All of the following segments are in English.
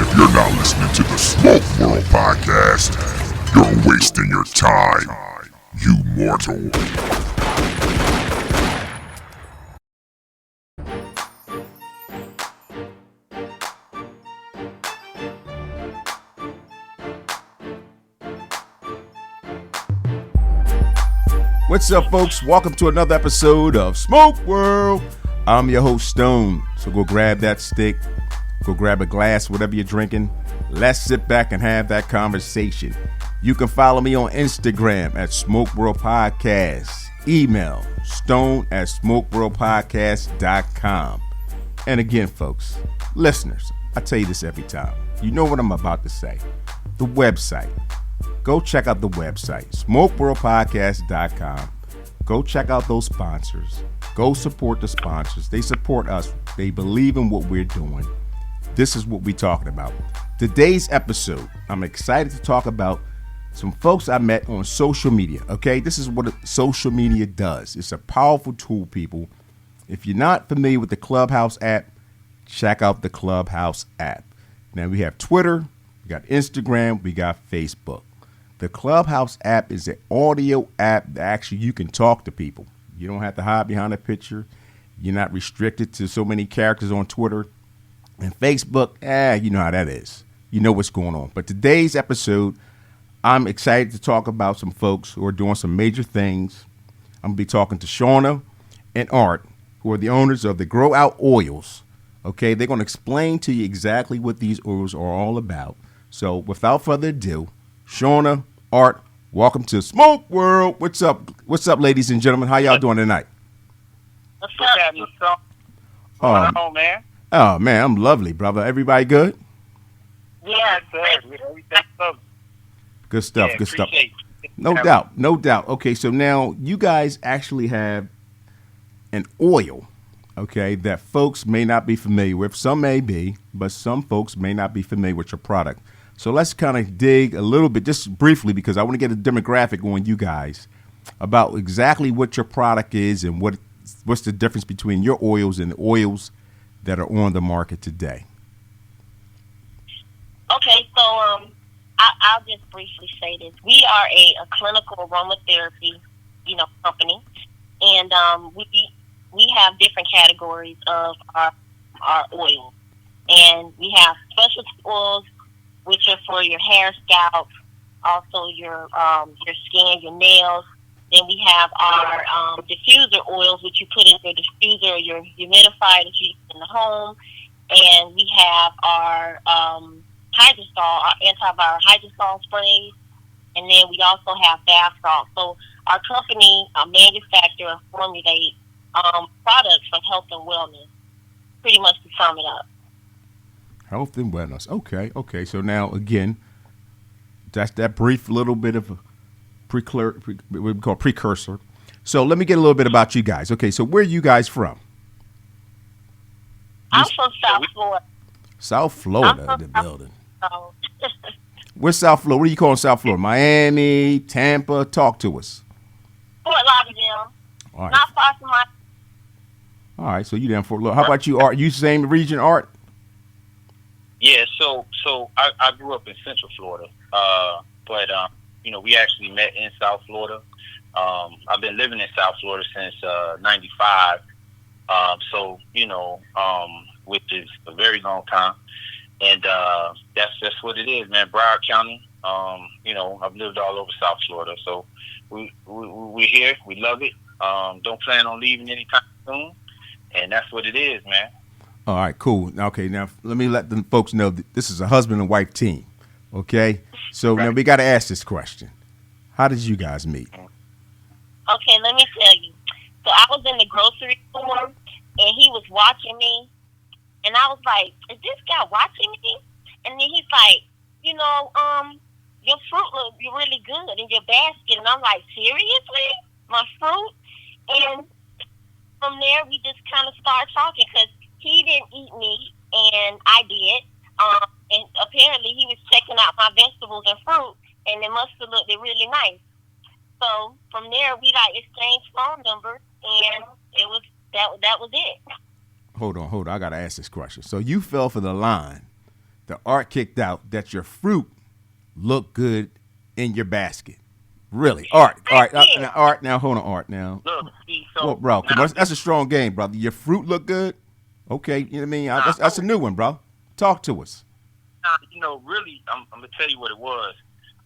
If you're not listening to the Smoke World podcast, you're wasting your time, you mortal. What's up, folks? Welcome to another episode of Smoke World. I'm your host, Stone. So go grab that stick, go grab a glass, whatever you're drinking. Let's sit back and have that conversation. You can follow me on Instagram at Smoke World Podcast. Email stone@smokeworldpodcast.com. And again, folks, listeners, I tell you this every time. You know what I'm about to say. The website. Go check out the website, smokeworldpodcast.com. Go check out those sponsors. Go support the sponsors. They support us. They believe in what we're doing. This is what we're talking about. Today's episode, I'm excited to talk about some folks I met on social media. Okay, this is what social media does. It's a powerful tool, people. If you're not familiar with the Clubhouse app, check out the Clubhouse app. Now we have Twitter, we got Instagram, we got Facebook. The Clubhouse app is an audio app that actually you can talk to people. You don't have to hide behind a picture. You're not restricted to so many characters on Twitter. And Facebook, you know how that is. You know what's going on. But today's episode, I'm excited to talk about some folks who are doing some major things. I'm going to be talking to Shanna and Art, who are the owners of the Grow Out Oils. Okay, they're going to explain to you exactly what these oils are all about. So without further ado, Shanna, Art, welcome to Smoke World. What's up? What's up, ladies and gentlemen? How y'all doing tonight? What's happening, son? What's on, man? Oh, man, I'm lovely, brother. Everybody good? Yeah, good. Everything's good. Good stuff, good stuff. It. No doubt, no doubt. Okay, so now you guys actually have an oil, okay, that folks may not be familiar with. Some may be, but some folks may not be familiar with your product. So let's kind of dig a little bit, just briefly, because I want to get a demographic on you guys about exactly what your product is and what's the difference between your oils and the oils that are on the market today. Okay, so I'll just briefly say this. We are a clinical aromatherapy, company, and we have different categories of our oils, and we have specialty oils, which are for your hair, scalp, also your skin, your nails. Then we have our diffuser oils, which you put in your diffuser or your humidifier that you use in the home. And we have our hydrosol, our antiviral hydrosol sprays. And then we also have bath salt. So our company manufacture and formulate products for health and wellness, pretty much to sum it up. Health and wellness. Okay. So now, again, that's that brief little bit of what we call precursor. So let me get a little bit about you guys. Okay, so where are you guys from? I'm from South Florida. South Florida, the building. Where's South Florida? What do you call South Florida? Miami, Tampa? Talk to us. Fort Lauderdale. All right. Not far from my... All right, so you down Fort Lauderdale. How about you, Art? You same region, Art? Yeah, so I grew up in Central Florida, but we actually met in South Florida. I've been living in South Florida since '95, which is a very long time, and that's what it is, man. Broward County. I've lived all over South Florida, so we're here. We love it. Don't plan on leaving anytime soon, and that's what it is, man. All right, cool. Okay, now let me let the folks know that this is a husband and wife team. Okay, so now we got to ask this question: how did you guys meet? Okay, let me tell you. So I was in the grocery store, and he was watching me, and I was like, "Is this guy watching me?" And then he's like, "Your fruit looks really good in your basket," and I'm like, "Seriously, my fruit?" And from there, we just kind of started talking because he didn't eat meat, and I did. And apparently he was checking out my vegetables and fruit, and it must have looked really nice. So from there, we exchanged phone numbers, and it was that was it. Hold on. I got to ask this question. So you fell for the line the art kicked out that your fruit looked good in your basket. Really, Art. All right, now, Art. Now, hold on, Art. Now, Look, see, so well, bro, come now, on, that's a strong game, brother. Your fruit look good. Okay, you know what I mean. That's a new one, bro. Talk to us. really, I'm gonna tell you what it was.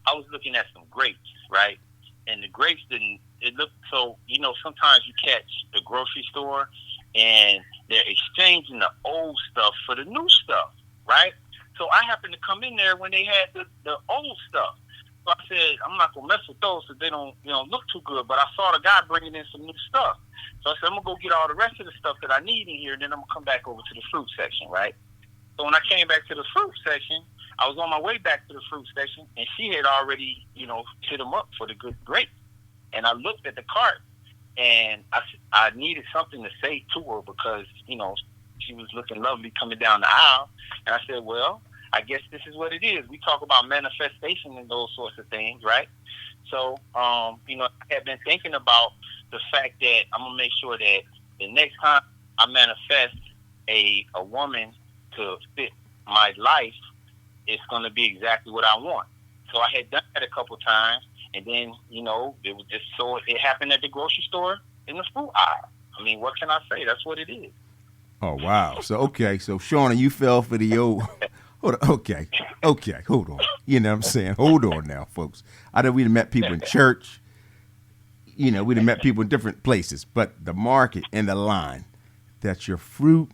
I was looking at some grapes, right? And the grapes didn't. It looked so. Sometimes you catch the grocery store, and they're exchanging the old stuff for the new stuff, right? So I happened to come in there when they had the old stuff. So I said, I'm not gonna mess with those because they don't look too good. But I saw the guy bringing in some new stuff. So I said, I'm gonna go get all the rest of the stuff that I need in here, and then I'm gonna come back over to the fruit section, right? So when I came back to the fruit section, I was on my way back to the fruit section, and she had already, hit them up for the good grapes. And I looked at the cart, and I needed something to say to her because, she was looking lovely coming down the aisle. And I said, well, I guess this is what it is. We talk about manifestation and those sorts of things, right? So, I had been thinking about the fact that I'm going to make sure that the next time I manifest a woman to fit my life, it's going to be exactly what I want. So I had done that a couple times, and then, it was just so it happened at the grocery store in the fruit aisle. I mean, what can I say? That's what it is. Oh, wow. So, okay. So, Shauna, you fell for the old... Hold on. Okay. Hold on. You know what I'm saying? Hold on now, folks. I know we'd have met people in church. We'd have met people in different places. But the market and the line that your fruit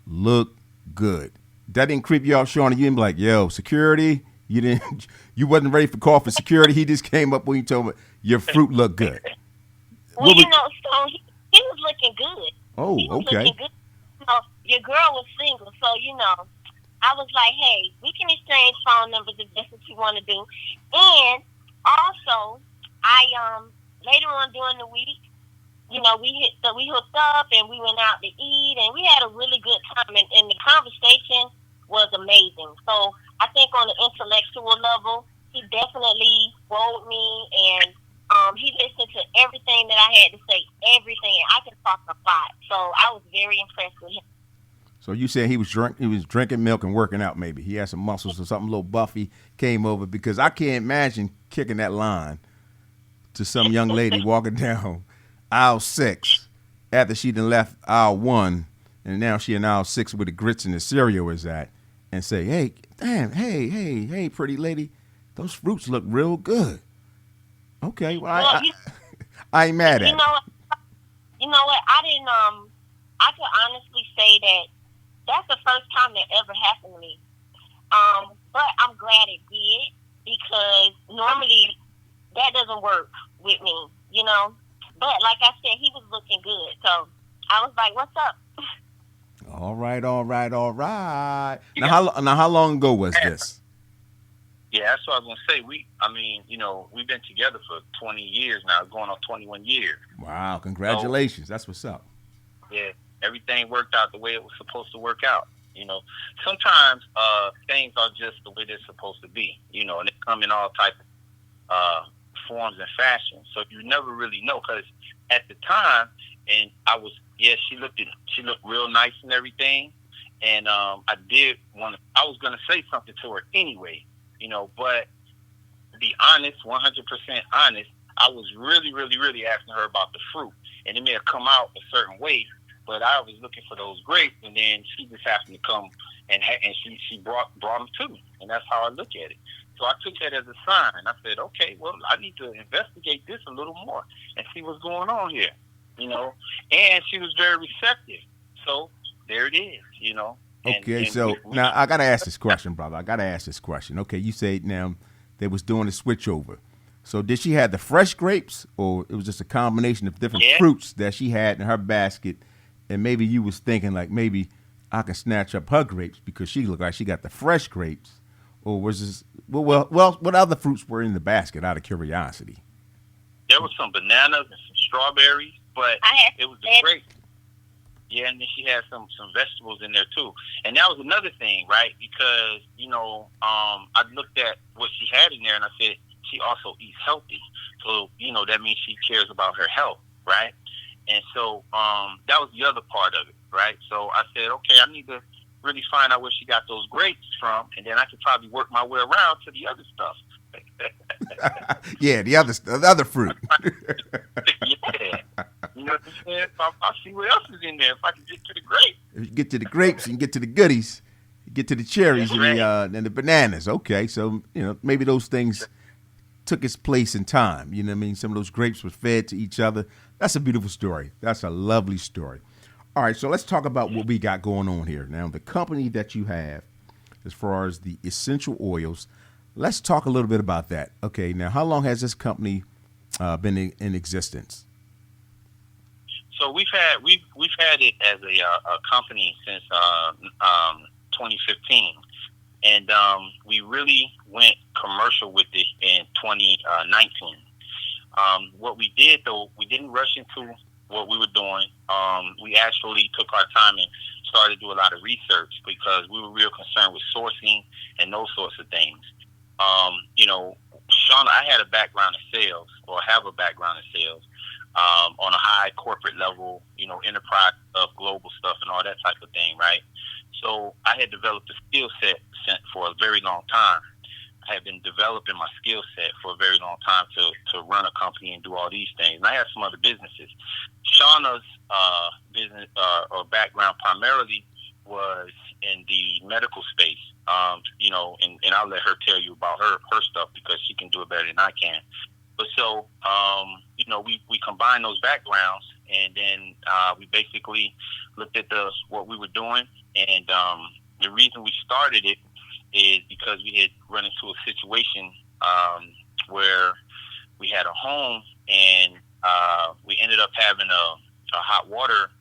look good. That didn't creep you out, Shauna. You didn't be like, yo, security. You wasn't ready for call for security. He just came up when you told me your fruit looked good. Well, so he was looking good. Oh, he was okay. Looking good. Your girl was single, so I was like, hey, we can exchange phone numbers if that's what you want to do. And also, I later on during the week, we hooked up and we went out to eat and we had a really good time and the conversation was amazing. So I think on the intellectual level, he definitely rolled me and he listened to everything that I had to say, everything. I can talk a lot. So I was very impressed with him. So you said he was drinking milk and working out maybe. He had some muscles or something, a little buffy, came over because I can't imagine kicking that line to some young lady walking down aisle 6 after she done left aisle 1 and now she in aisle 6 where the grits and the cereal is at and say, hey, damn, hey, pretty lady, those fruits look real good. Okay, well, I ain't mad at it. You know what? I could honestly say that that's the first time that ever happened to me. But I'm glad it did because normally that doesn't work with me, But like I said, he was looking good. So I was like, what's up? All right. Now, how long ago was this? Yeah, that's what I was going to say. We've been together for 20 years now, going on 21 years. Wow, congratulations. So, that's what's up. Yeah, everything worked out the way it was supposed to work out. Sometimes things are just the way they're supposed to be, and they come in all types of forms and fashions. So you never really know because at the time, and she looked real nice and everything. And I was going to say something to her anyway, but to be honest, 100% honest, I was really, really, really asking her about the fruit. And it may have come out a certain way, but I was looking for those grapes, and then she just happened to come and she brought them to me, and that's how I look at it. So I took that as a sign. I said, okay, well, I need to investigate this a little more and see what's going on here, And she was very receptive. So there it is, Okay, so now I got to ask this question, brother. Okay, you say now they was doing a switch over. So did she have the fresh grapes, or it was just a combination of different fruits that she had in her basket, and maybe you was thinking like maybe I can snatch up her grapes because she looked like she got the fresh grapes, or was this well what other fruits were in the basket out of curiosity? There was some bananas and some strawberries, but it was the grapes. Yeah, and then she had some vegetables in there too, and that was another thing, right? Because I looked at what she had in there, and I said she also eats healthy, so that means she cares about her health, right? And so that was the other part of it, right? So I said, okay, I need to really find out where she got those grapes from, and then I could probably work my way around to the other stuff. Yeah, the other fruit. Yeah. You know what I'm saying? So I'll see what else is in there if I can get to the grapes. If you get to the grapes, you can get to the goodies. You get to the cherries and the bananas. Okay, so maybe those things took its place in time. You know what I mean? Some of those grapes were fed to each other. That's a beautiful story. That's a lovely story. All right, so let's talk about what we got going on here. Now, the company that you have, as far as the essential oils, let's talk a little bit about that. Okay, now how long has this company been in existence? So we've had it as a company since 2015, and we really went commercial with it in 2019. What we did though, we didn't rush into what we were doing. We actually took our time and started to do a lot of research because we were real concerned with sourcing and those sorts of things. Sean, I had a background in sales, or have a background in sales, on a high corporate level, enterprise of global stuff and all that type of thing, right? So I had developed a skill set for a very long time. I had been developing my skill set for a very long time to run a company and do all these things. And I had some other businesses. Shauna's business or background primarily was in the medical space, and I'll let her tell you about her stuff because she can do it better than I can. But so, we combined those backgrounds, and then we basically looked at what we were doing, and the reason we started it is because we had run into a situation where we had a home, and we ended up having a hot water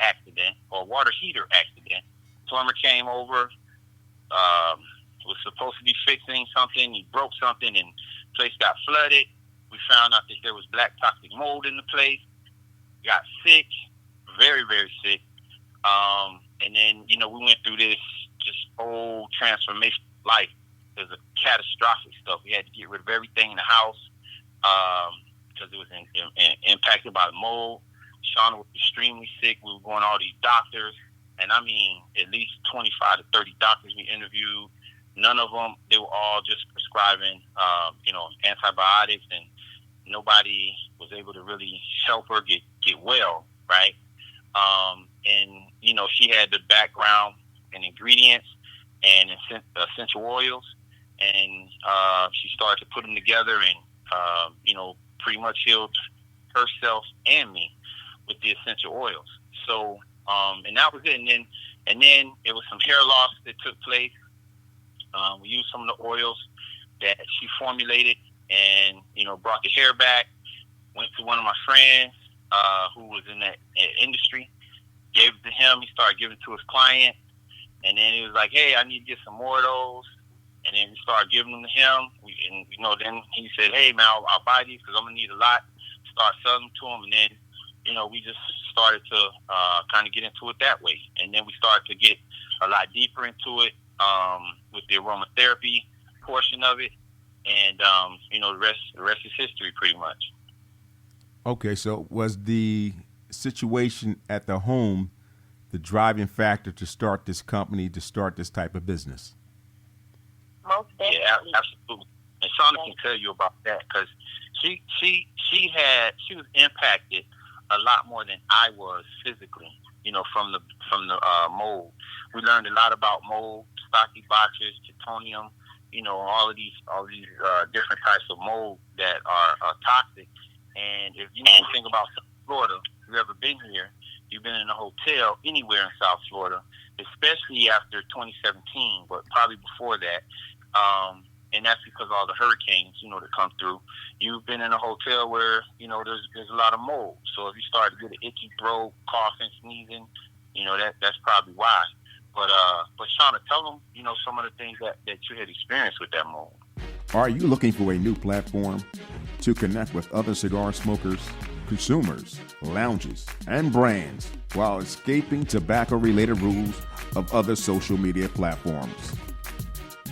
accident, or water heater accident. Plumber came over, was supposed to be fixing something. He broke something, and the place got flooded. We found out that there was black toxic mold in the place. Got sick, very, very sick. And then, we went through this whole transformation of life. There's a catastrophic stuff. We had to get rid of everything in the house because it was impacted by the mold. Shauna was extremely sick. We were going to all these doctors. And I mean, at least 25 to 30 doctors we interviewed. None of them, they were all just prescribing, antibiotics, and nobody was able to really help her get well, right? She had the background in ingredients and essential oils, and she started to put them together and, pretty much healed herself and me with the essential oils. So, and that was it. And then it was some hair loss that took place. We used some of the oils that she formulated and, brought the hair back. Went to one of my friends who was in that industry, gave it to him. He started giving it to his client. And then he was like, hey, I need to get some more of those. And then we started giving them to him. Then he said, hey, man, I'll buy these because I'm going to need a lot. Start selling them to him. And then, we just started to kind of get into it that way. And then we started to get a lot deeper into it with the aromatherapy portion of it. And, the rest is history pretty much. Okay, so was the situation at the home the driving factor to start this company, to start this type of business? Most definitely. Yeah, absolutely. And Shauna can tell you about that because she was impacted a lot more than I was physically, from the mold. We learned a lot about mold, stocky botches, plutonium, all of these different types of mold that are toxic. And if you think about Florida, if you've ever been here, you've been in a hotel anywhere in South Florida, especially after 2017, but probably before that. And that's because all the hurricanes, that come through. You've been in a hotel where, there's a lot of mold. So if you start to get an itchy throat, coughing, sneezing, that's probably why. But Shauna, tell them, some of the things that you had experienced with that mold. Are you looking for a new platform to connect with other cigar smokers, consumers, lounges, and brands while escaping tobacco-related rules of other social media platforms?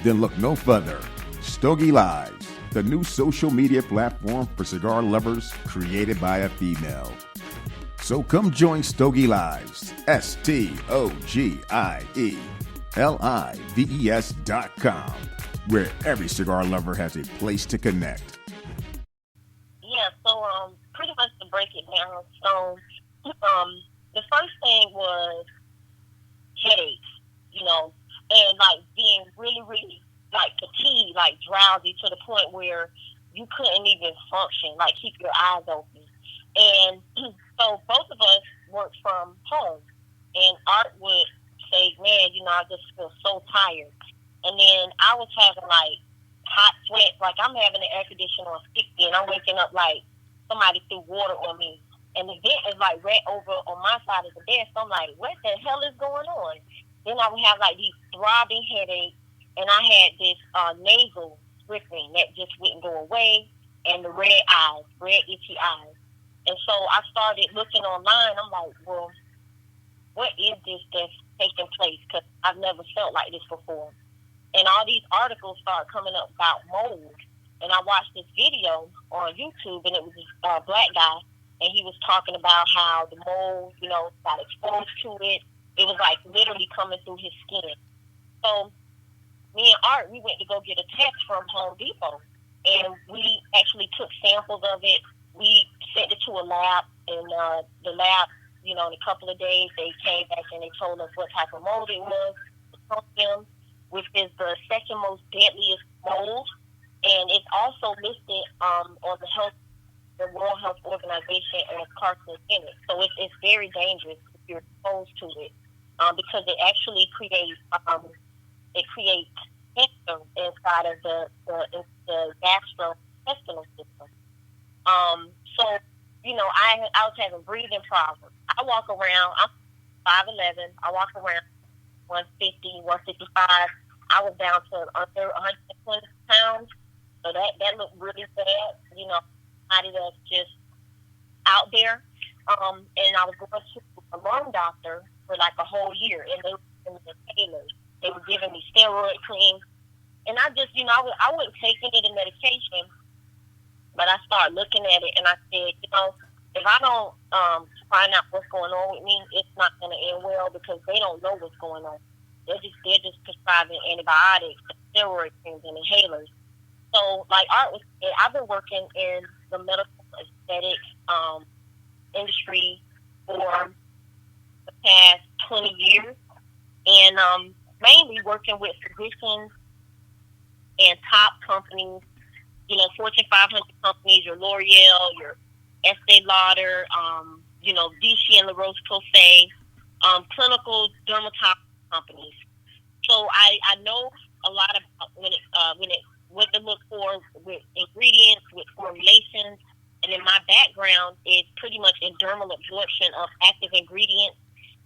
Then look no further. Stogie Lives, the new social media platform for cigar lovers created by a female. So come join Stogie Lives, STOGIELIVES.com, where every cigar lover has a place to connect. Yeah, so pretty much to break it down, so the first thing was headaches, and like being really, really like fatigued, like drowsy to the point where you couldn't even function, like keep your eyes open. And so both of us worked from home, and Art would say, "Man, I just feel so tired." And then I was having like hot sweats, like I'm having the air conditioner on 60, and I'm waking up like somebody threw water on me. And the vent is like right over on my side of the bed, so I'm like, "What the hell is going on?" Then I would have like these throbbing headaches, and I had this nasal dripping that just wouldn't go away, and the red itchy eyes. And so I started looking online. I'm like, well, what is this that's taking place? Because I've never felt like this before. And all these articles started coming up about mold. And I watched this video on YouTube, and it was this black guy, and he was talking about how the mold, got exposed to it. It was like literally coming through his skin. So me and Art, we went to go get a test from Home Depot, and we actually took samples of it. We sent it to a lab, and the lab, in a couple of days, they came back and they told us what type of mold it was, which is the second most deadliest mold, and it's also listed on the World Health Organization as carcinogenic. So it's very dangerous if you're exposed to it, because it actually creates cancer inside of the gastrointestinal system. So, I was having breathing problems. I walk around, I'm 5'11", I walk around 150, 155. I was down to under 120 pounds. So that looked really bad, somebody that's just out there. And I was going to a lung doctor for like a whole year, and they were giving me inhalers. They were giving me steroid cream. And I just, I wasn't taking any medication. But I started looking at it, and I said, if I don't find out what's going on with me, it's not going to end well, because they don't know what's going on. They're just prescribing antibiotics, steroid creams, and inhalers. So, like Art was saying, I've been working in the medical aesthetics industry for the past 20 years, and mainly working with physicians and top companies. Fortune 500 companies, your L'Oreal, your Estee Lauder, Vichy and La Roche-Posay, clinical dermatology companies. So I know a lot about what to look for with ingredients, with formulations, and in my background is pretty much in dermal absorption of active ingredients,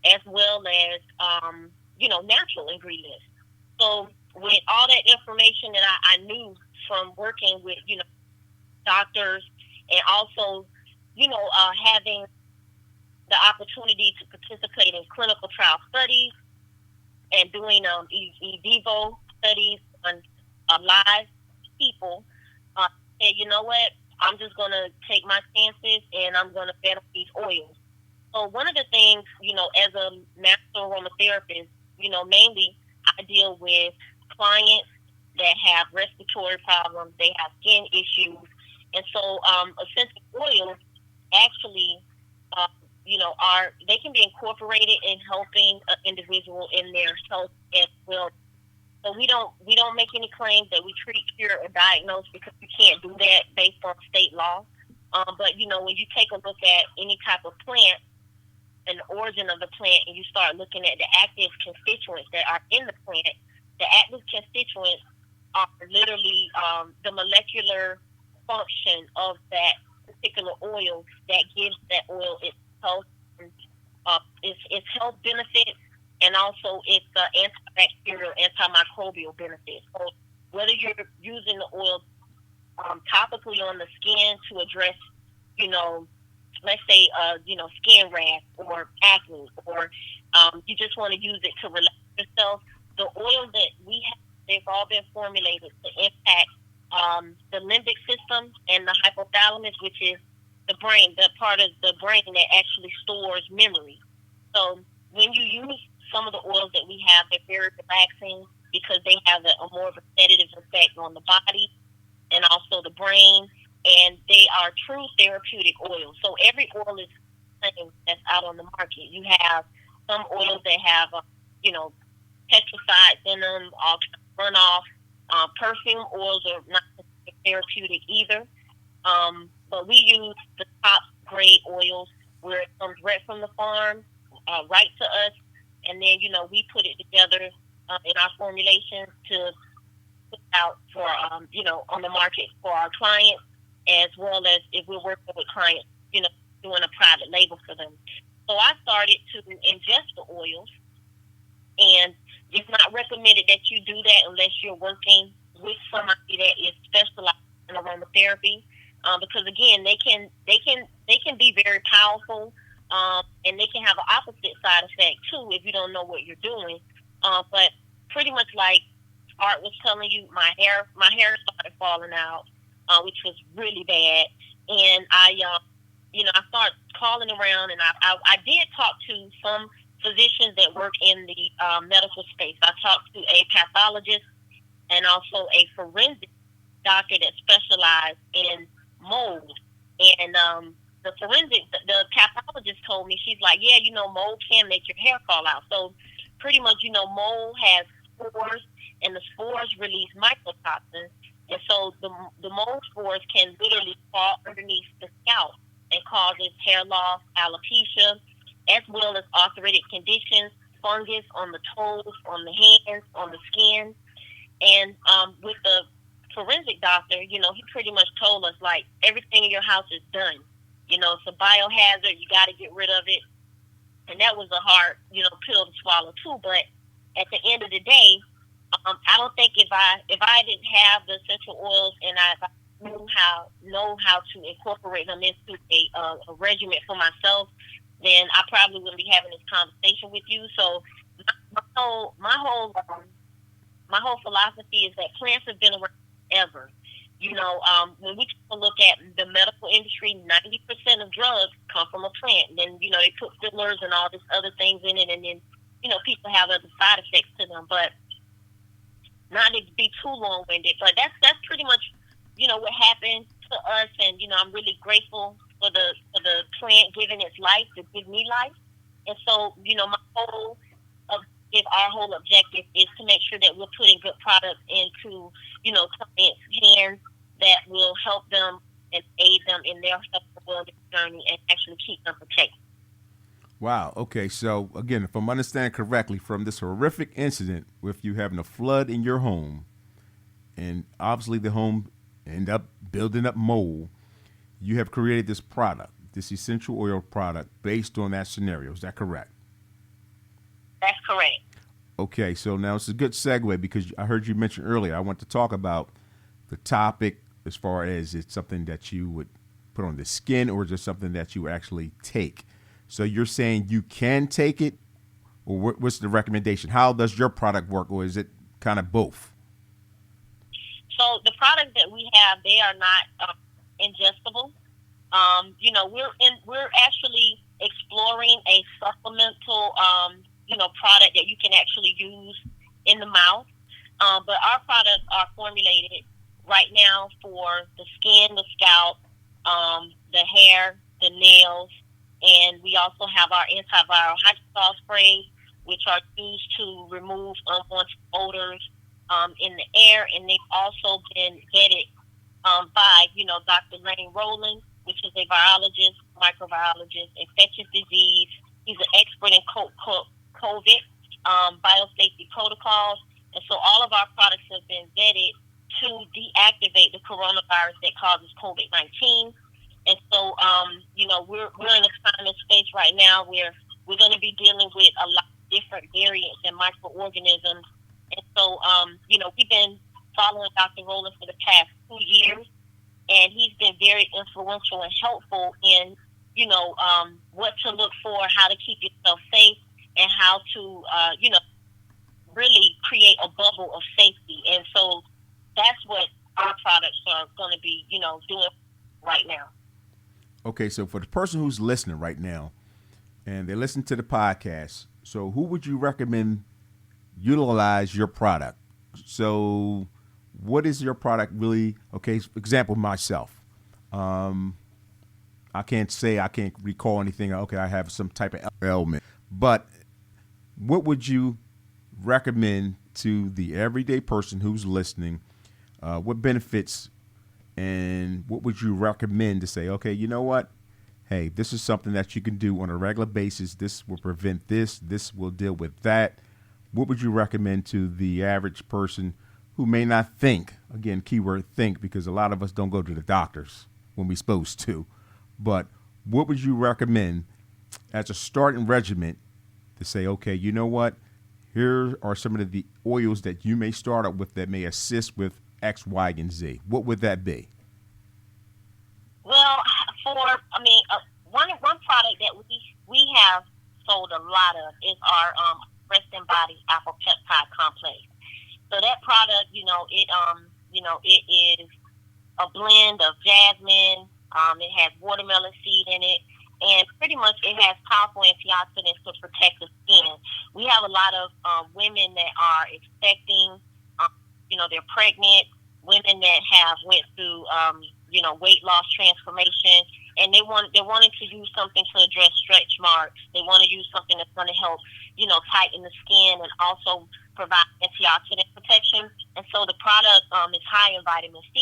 as well as natural ingredients. So with all that information that I knew from working with, doctors, and also, having the opportunity to participate in clinical trial studies and doing in vivo studies on live people, said, you know what, I'm just going to take my chances, and I'm going to bet on these oils. So one of the things, as a master aromatherapist, mainly I deal with clients that have respiratory problems, they have skin issues, and so essential oils actually, they can be incorporated in helping an individual in their health as well. So we don't make any claims that we treat, cure, or diagnose, because we can't do that based on state law. But when you take a look at any type of plant and the origin of the plant, and you start looking at the active constituents that are in the plant, the active constituents are literally the molecular function of that particular oil that gives that oil its health, its health benefits, and also its antibacterial, antimicrobial benefits. So whether you're using the oil topically on the skin to address, let's say, skin rash or acne, or you just want to use it to relax yourself, the oil that we have, they've all been formulated to impact the limbic system and the hypothalamus, which is the brain, the part of the brain that actually stores memory. So when you use some of the oils that we have, they're very relaxing because they have a more of a sedative effect on the body and also the brain, and they are true therapeutic oils. So every oil is the same that's out on the market. You have some oils that have, you know, pesticides in them, all kind of runoff. Perfume oils are not therapeutic either. But we use the top grade oils where it comes right from the farm, right to us, and then we put it together in our formulation to put out for on the market for our clients, as well as if we're working with clients, doing a private label for them. So I started to ingest the oils, and it's not recommended that you do that unless you're working with somebody that is specialized in aromatherapy, because again, they can be very powerful, and they can have an opposite side effect too if you don't know what you're doing. But pretty much like Art was telling you, my hair started falling out, which was really bad, and I started calling around, and I did talk to some physicians that work in the medical space. I talked to a pathologist and also a forensic doctor that specialized in mold. And the pathologist told me, she's like, yeah, mold can make your hair fall out. So pretty much, mold has spores, and the spores release mycotoxins. And so the mold spores can literally fall underneath the scalp and causes hair loss, alopecia, as well as arthritic conditions, fungus on the toes, on the hands, on the skin. And with the forensic doctor, he pretty much told us, like, everything in your house is done. It's a biohazard. You got to get rid of it. And that was a hard, pill to swallow too. But at the end of the day, I don't think if I didn't have the essential oils and I know how to incorporate them into a regimen for myself, then I probably wouldn't be having this conversation with you. So my whole philosophy is that plants have been around forever. When we take a look at the medical industry, 90% of drugs come from a plant. And then, they put fillers and all these other things in it, and then, people have other side effects to them. But not to be too long-winded, but that's pretty much, what happened to us. And, I'm really grateful for the plant giving its life to give me life. And so, our whole objective is to make sure that we're putting good products into, clients' hands that will help them and aid them in their health and wellness journey and actually keep them protected. Wow. Okay. So again, if I'm understanding correctly, from this horrific incident with you having a flood in your home, and obviously the home ended up building up mold, you have created this product, this essential oil product, based on that scenario. Is that correct? That's correct. Okay. So now it's a good segue, because I heard you mention earlier, I want to talk about the topic as far as it's something that you would put on the skin, or is it something that you actually take? So you're saying you can take it, or what's the recommendation? How does your product work, or is it kind of both? So the products that we have, they are not ingestible. We're actually exploring a supplemental, product that you can actually use in the mouth. But our products are formulated right now for the skin, the scalp, the hair, the nails, and we also have our antiviral hydrosol sprays, which are used to remove unwanted odors in the air, and they've also been vetted by, Dr. Lane Rowland, which is a virologist, microbiologist, infectious disease. He's an expert in COVID, biosafety protocols, and so all of our products have been vetted to deactivate the coronavirus that causes COVID-19. And so, we're in a time and space right now where we're going to be dealing with a lot of different variants and microorganisms. And so, we've been following Dr. Rowland for the past 2 years, and he's been very influential and helpful in, what to look for, how to keep yourself safe, and how to, really create a bubble of safety. And so that's what our products are going to be, doing right now. Okay, so for the person who's listening right now and they listen to the podcast, so who would you recommend utilize your product? So, what is your product really? Okay, for example, myself. Um, I can't recall anything. Okay, I have some type of ailment, but what would you recommend to the everyday person who's listening? What benefits and what would you recommend to say, okay, you know what? Hey, this is something that you can do on a regular basis. This will prevent this. This will deal with that. What would you recommend to the average person who may not think? Again, keyword think, because a lot of us don't go to the doctors when we're supposed to. But what would you recommend as a starting regimen to say, okay, you know what? Here are some of the oils that you may start out with that may assist with X, Y, and Z. What would that be? Well, one product that we have sold a lot of is our Rest and Body Apple Peptide Complex. So that product, it is a blend of jasmine. It has watermelon seed in it, and pretty much it has powerful antioxidants to protect the skin. We have a lot of women that are expecting, they're pregnant, women that have went through, weight loss transformation, and they're wanting to use something to address stretch marks. They want to use something that's going to help, tighten the skin and also provide antioxidant protection. And so the product is high in vitamin C.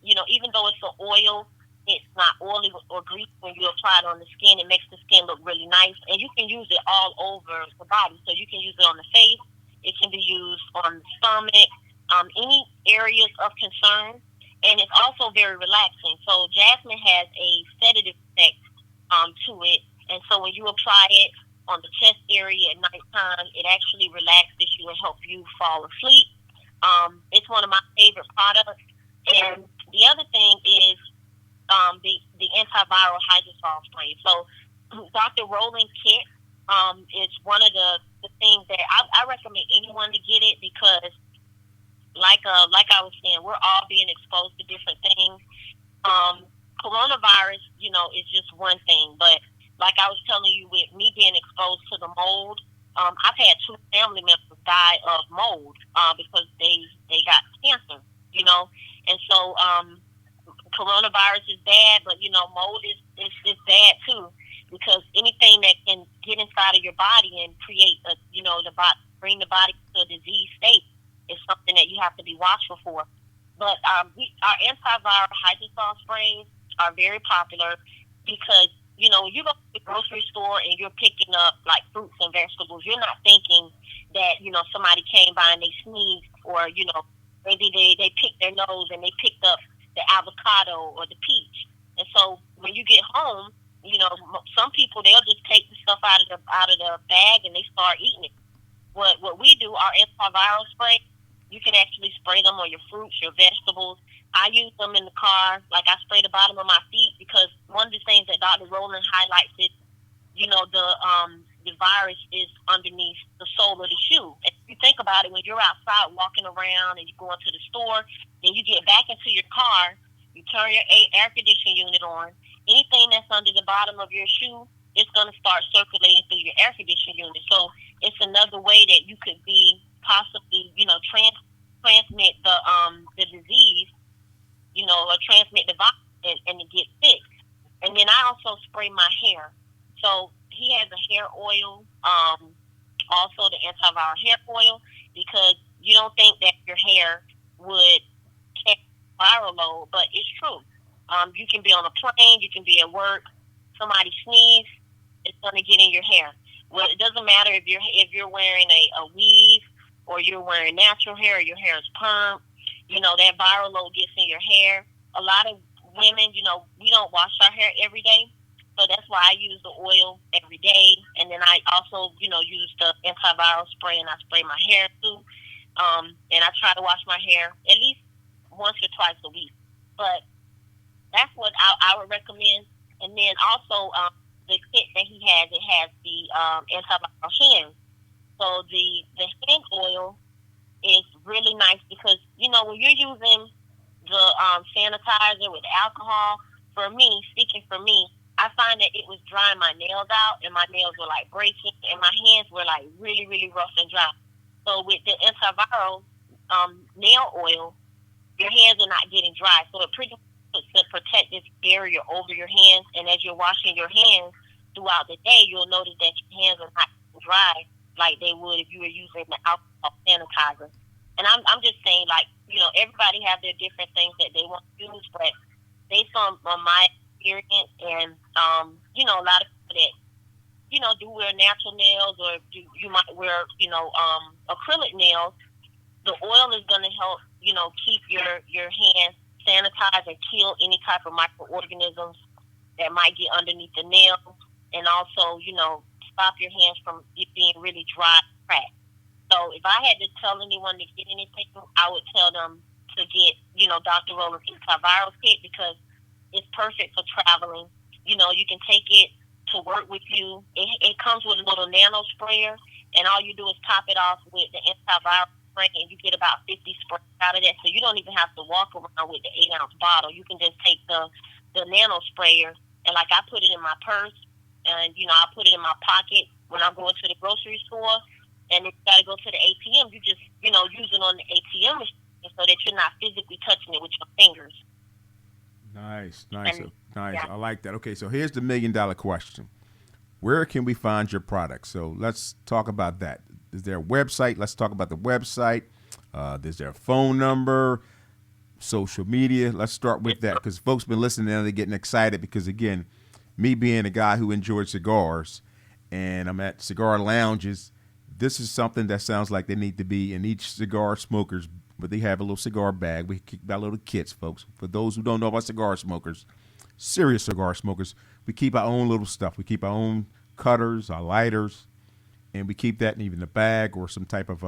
Even though it's an oil, it's not oily or greasy when you apply it on the skin. It makes the skin look really nice, and you can use it all over the body. So you can use it on the face. It can be used on the stomach, any areas of concern, and it's also very relaxing. So jasmine has a sedative effect to it, and so when you apply it on the chest area at nighttime, it actually relaxes you and helps you fall asleep. It's one of my favorite products. And the other thing is the antiviral hydrosol spray. So Dr. Rowland Kit is one of the things that I recommend anyone to get it, because like I was saying, we're all being exposed to different things. Coronavirus, is just one thing, but like I was telling you, with me being exposed to the mold, I've had 2 family members die of mold because they got cancer, and so coronavirus is bad, but mold is bad too, because anything that can get inside of your body and create bring the body to a disease state is something that you have to be watchful for. But our antiviral hydrosol sprays are very popular because when you go to the grocery store and you're picking up like fruits and vegetables, you're not thinking that somebody came by and they sneezed, or maybe they picked their nose and they picked up the avocado or the peach. And so when you get home, some people, they'll just take the stuff out of the bag and they start eating it. What we do, our antiviral spray, you can actually spray them on your fruits, your vegetables. I use them in the car, like I spray the bottom of my feet, because one of the things that Dr. Rowland highlights is, the virus is underneath the sole of the shoe. And if you think about it, when you're outside walking around and you go into the store, then you get back into your car, you turn your air conditioning unit on, anything that's under the bottom of your shoe, it's going to start circulating through your air conditioning unit. So it's another way that you could be possibly, transmit the disease, or transmit the virus and get sick. And then I also spray my hair. So he has a hair oil, also the antiviral hair oil, because you don't think that your hair would catch viral load, but it's true. You can be on a plane, you can be at work, somebody sneeze, it's going to get in your hair. Well, it doesn't matter if you're wearing a weave, or you're wearing natural hair, or your hair is perm, that viral load gets in your hair. A lot of women, we don't wash our hair every day, so that's why I use the oil every day. And then I also, use the antiviral spray, and I spray my hair too. And I try to wash my hair at least once or twice a week. But that's what I would recommend. And then also the kit that he has, it has the antiviral hand. So the hand oil is really nice because, when you're using the sanitizer with alcohol, speaking for me, I find that it was drying my nails out, and my nails were like breaking, and my hands were like really, really rough and dry. So with the antiviral nail oil, your hands are not getting dry. So it pretty much puts a protective barrier over your hands, and as you're washing your hands throughout the day, you'll notice that your hands are not dry like they would if you were using the alcohol sanitizer. And I'm just saying, like, everybody have their different things that they want to use, but based on my experience and, a lot of people that, do wear natural nails or you might wear, acrylic nails, the oil is going to help, keep your hands sanitized and kill any type of microorganisms that might get underneath the nail, and also, stop your hands from it being really dry and cracked. So if I had to tell anyone to get anything, I would tell them to get, Dr. Rowland's antiviral kit, because it's perfect for traveling. You can take it to work with you. It comes with a little nano sprayer, and all you do is top it off with the antiviral spray, and you get about 50 sprays out of that. So you don't even have to walk around with the 8-ounce bottle. You can just take the nano sprayer, and like I put it in my purse, and I put it in my pocket when I'm going to the grocery store. And if you got to go to the ATM, you just use it on the ATM machine so that you're not physically touching it with your fingers. Nice. And, Nice. yeah. I like that. Okay, so here's the $1 million question. Where can we find your product? So let's talk about that. Is there a website? Let's talk about the website. Is there a phone number? Social media? Let's start with that, because folks been listening and they're getting excited because, again, me being a guy who enjoys cigars and I'm at cigar lounges, this is something that sounds like they need to be in each cigar smoker's, but they have a little cigar bag. We keep our little kits, folks. For those who don't know about cigar smokers, serious cigar smokers, we keep our own little stuff. We keep our own cutters, our lighters, and we keep that in even a bag or some type of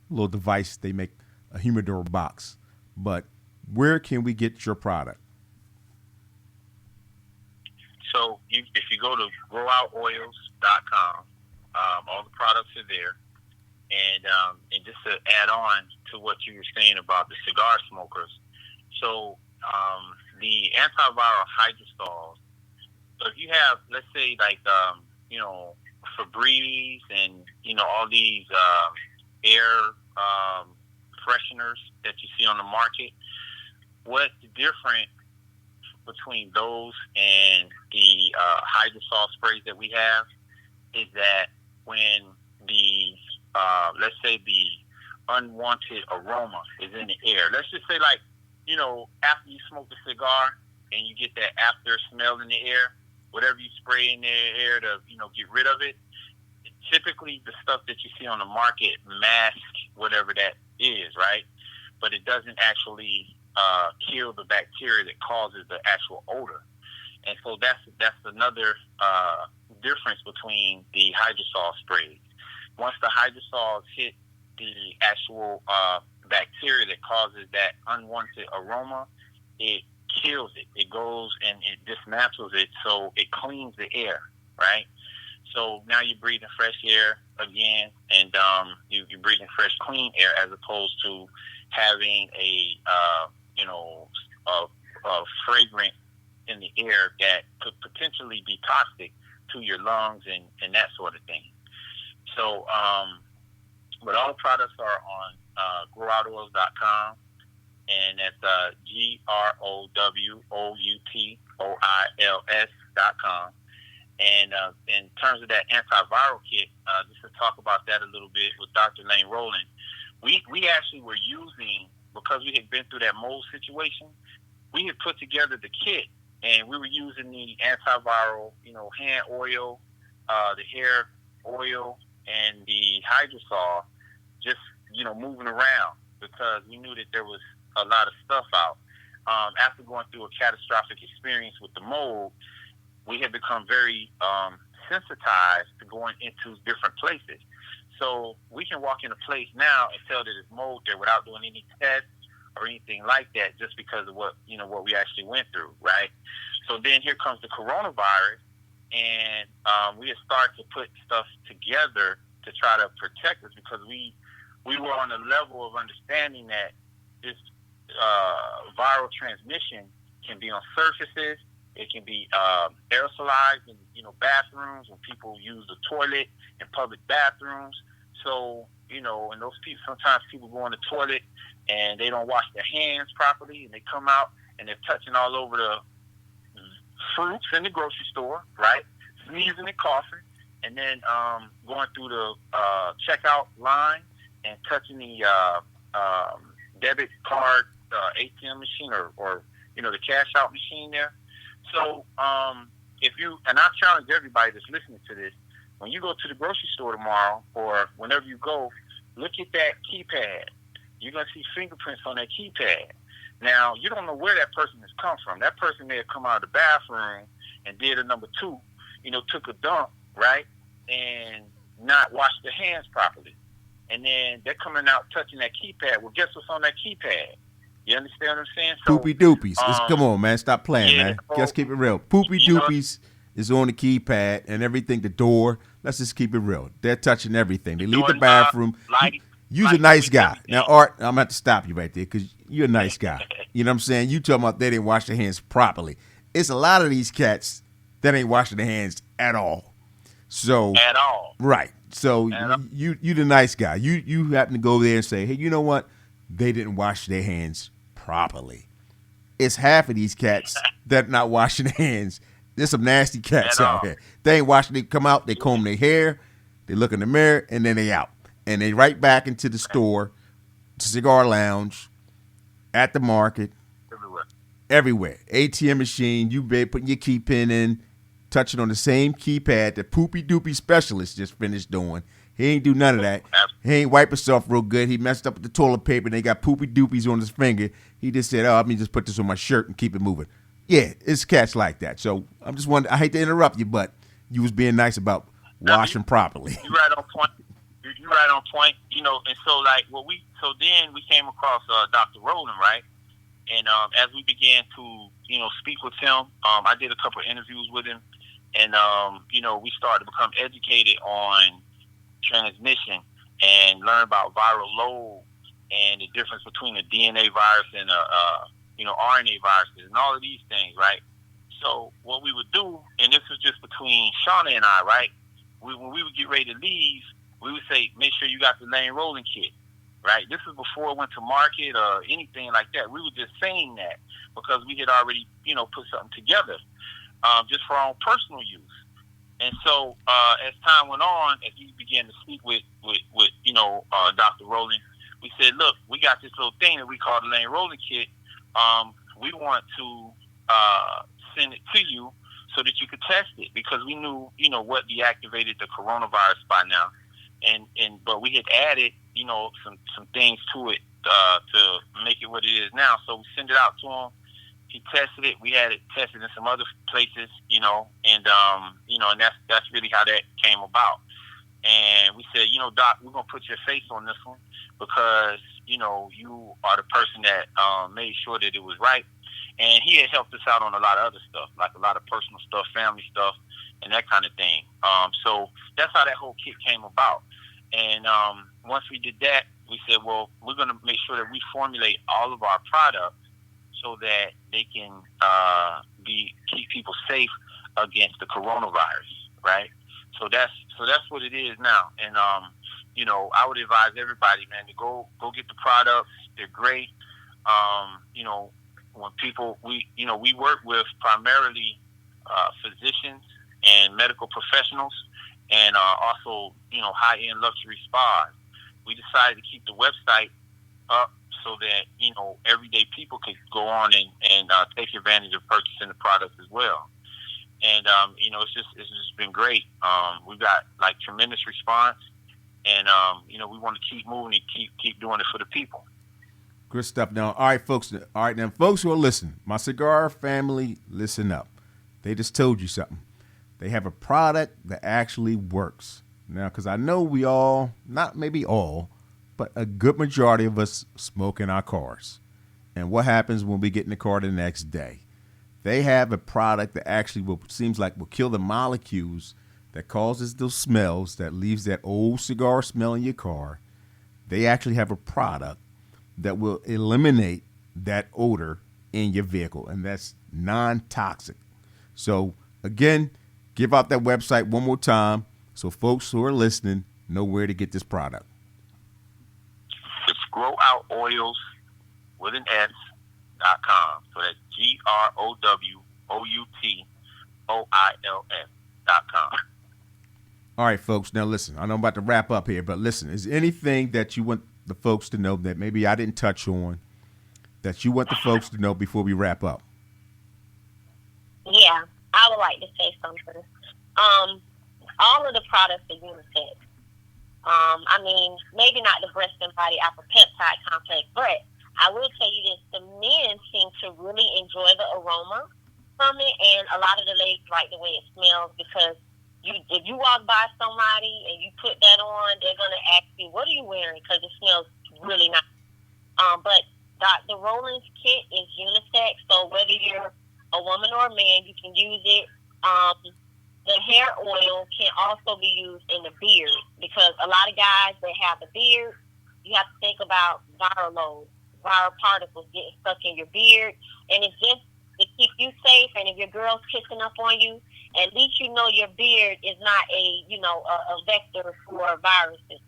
little device. They make a humidor box. But where can we get your product? So if you go to growoutoils.com, all the products are there. And just to add on to what you were saying about the cigar smokers, so the antiviral hydrosols, so if you have, let's say, like, Febreze and, all these air fresheners that you see on the market, what's different between those and the hydrosol sprays that we have is that when the, let's say, the unwanted aroma is in the air, let's just say, like, after you smoke a cigar and you get that after smell in the air, whatever you spray in the air to, get rid of it, typically the stuff that you see on the market masks whatever that is, right? But it doesn't actually kill the bacteria that causes the actual odor. And so that's another difference between the hydrosol sprays. Once the hydrosols hit the actual bacteria that causes that unwanted aroma, it kills it. It goes and it dismantles it, so it cleans the air, right? So now you're breathing fresh air again, and you're breathing fresh, clean air, as opposed to having a fragrant in the air that could potentially be toxic to your lungs and that sort of thing. So, but all the products are on growoutoils.com, and that's GROWOUTOILS.com. And in terms of that antiviral kit, just to talk about that a little bit with Dr. Lane Rowland, we actually were using, because we had been through that mold situation, we had put together the kit, and we were using the antiviral, hand oil, the hair oil, and the hydrosol, just, moving around, because we knew that there was a lot of stuff out. After going through a catastrophic experience with the mold, we had become very sensitized to going into different places. So we can walk in a place now and tell that there's mold there without doing any tests or anything like that, just because of what we actually went through, right? So then here comes the coronavirus, and we had started to put stuff together to try to protect us, because we were on a level of understanding that this viral transmission can be on surfaces. It can be aerosolized in bathrooms when people use the toilet in public bathrooms. So and those people, sometimes people go in the toilet and they don't wash their hands properly, and they come out and they're touching all over the fruits in the grocery store, right? Sneezing and coughing, and then going through the checkout line and touching the debit card ATM machine or the cash out machine there. So if you, and I challenge everybody that's listening to this, when you go to the grocery store tomorrow or whenever you go, look at that keypad. You're going to see fingerprints on that keypad. Now, you don't know where that person has come from. That person may have come out of the bathroom and did a number 2, took a dump, right, and not washed their hands properly. And then they're coming out touching that keypad. Well, guess what's on that keypad? You understand what I'm saying? So, Poopy Doopies. Come on, man. Stop playing, man. Just keep it real. Poopy Doopies is on the keypad and everything, the door. Let's just keep it real. They're touching everything. They leave the bathroom. You're a nice guy. Now, Art, I'm going to have to stop you right there because you're a nice guy. You know what I'm saying? You talking about they didn't wash their hands properly. It's a lot of these cats that ain't washing their hands at all. So at all. Right. So you the nice guy. You happen to go there and say, hey, you know what? They didn't wash their hands properly. It's half of these cats that not washing their hands. There's some nasty cats out here. They ain't washing. They come out, they comb their hair, they look in the mirror, and then they out. And they right back into the store, cigar lounge, at the market, everywhere. ATM machine, you be putting your key pin in, touching on the same keypad that Poopy Doopy Specialist just finished doing. He ain't do none of that. He ain't wipe himself real good. He messed up with the toilet paper, and they got Poopy Doopies on his finger. He just said, let me just put this on my shirt and keep it moving. Yeah, it's cats like that. So I'm just wondering, I hate to interrupt you, but you was being nice about washing properly. You're right on point. You're right on point. And so then we came across Dr. Rowland, right? And as we began to, speak with him, I did a couple of interviews with him, and we started to become educated on transmission and learn about viral load and the difference between a DNA virus and RNA viruses and all of these things, right? So what we would do, and this was just between Shanna and I, right? When we would get ready to leave, we would say, make sure you got the Lane Rolling Kit, right? This is before it went to market or anything like that. We were just saying that because we had already, put something together just for our own personal use. And so as time went on, as we began to speak with Dr. Rowland, we said, look, we got this little thing that we call the Lane Rolling Kit. We want to send it to you so that you could test it because we knew, what deactivated the coronavirus by now. But we had added, some things to it to make it what it is now. So we send it out to him. He tested it. We had it tested in some other places, and that's really how that came about. And we said, Doc, we're going to put your face on this one because, you are the person that made sure that it was right. And he had helped us out on a lot of other stuff, like a lot of personal stuff, family stuff, and that kind of thing. So that's how that whole kit came about. And once we did that, we said, well, we're going to make sure that we formulate all of our products so that they can keep people safe against the coronavirus, right? So that's what it is now. And I would advise everybody, man, to go get the products. They're great. When people we work with primarily physicians and medical professionals, and also high-end luxury spas. We decided to keep the website up so that everyday people could go on and take advantage of purchasing the products as well. And it's just been great. We've got tremendous response, and we want to keep moving and keep doing it for the people. Good stuff. Now, all right, folks. All right, now, folks who are listening, my cigar family, listen up. They just told you something. They have a product that actually works. Now, because I know we all, not maybe all, but a good majority of us smoke in our cars. And what happens when we get in the car the next day? They have a product that actually will kill the molecules that causes those smells, that leaves that old cigar smell in your car. They actually have a product that will eliminate that odor in your vehicle, and that's non-toxic. So again, give out that website one more time so folks who are listening know where to get this product. It's growout.oils with an S.com. So that's GROWOUTOILS.com. All right, folks. Now listen, I know I'm about to wrap up here, but listen, is there anything that you want the folks to know that maybe I didn't touch on that you want the folks to know before we wrap up? Yeah, I would like to say something. All of the products are unisex. I mean, maybe not the breast and body apple peptide complex, but I will tell you this: the men seem to really enjoy the aroma from it, and a lot of the ladies like the way it smells because if you walk by somebody and you put that on, they're gonna ask you, "What are you wearing?" Because it smells really nice. But Dr. Rowland's kit is unisex, so whether you're a woman or a man, you can use it. The hair oil can also be used in the beard because a lot of guys that have the beard, you have to think about viral loads, viral particles getting stuck in your beard, and it's just to keep you safe. And if your girl's kissing up on you, at least you know your beard is not a vector for viruses.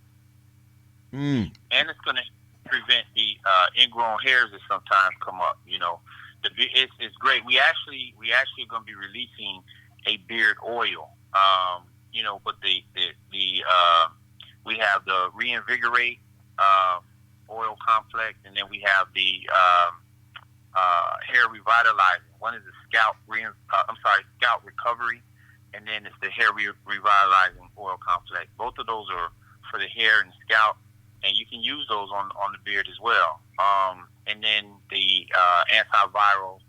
And it's going to prevent the ingrown hairs that sometimes come up. It's great. We actually are going to be releasing a beard oil. But we have the Reinvigorate oil complex, and then we have the hair revitalizing. One is the scalp recovery, and then it's the hair revitalizing oil complex. Both of those are for the hair and scalp, and you can use those on the beard as well. And then the antiviral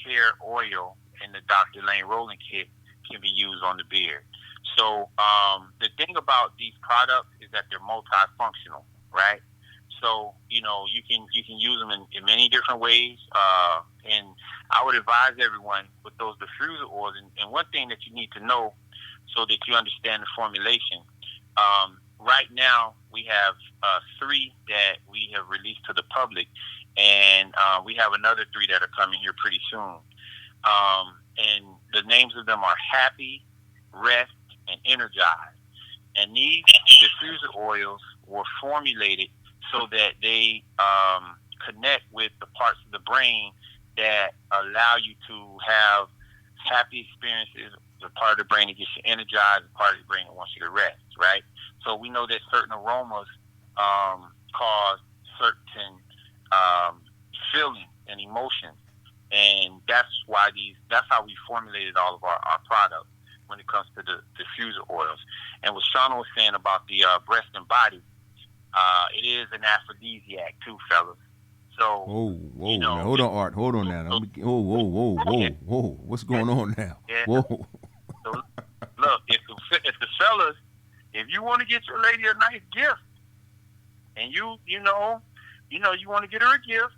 hair oil in the Dr. Lane Rowland kit can be used on the beard. So the thing about these products is that they're multifunctional, right? So you can use them in many different ways. And I would advise everyone with those diffuser oils. And one thing that you need to know so that you understand the formulation. Right now we have 3 that we have released to the public, and we have another 3 that are coming here pretty soon. And the names of them are Happy, Rest, and Energize. And these diffuser oils were formulated so that they connect with the parts of the brain that allow you to have happy experiences, the part of the brain that gets you energized, the part of the brain that wants you to rest, right? So we know that certain aromas cause certain feelings and emotions. And that's how we formulated all of our products when it comes to the diffuser oils. And what Shanna was saying about the breast and body, it is an aphrodisiac too, fellas. So, now, hold on, Art. Hold on now. Whoa. What's going on now? Yeah. Whoa. So, look, if the fellas, if you want to get your lady a nice gift, and you want to get her a gift,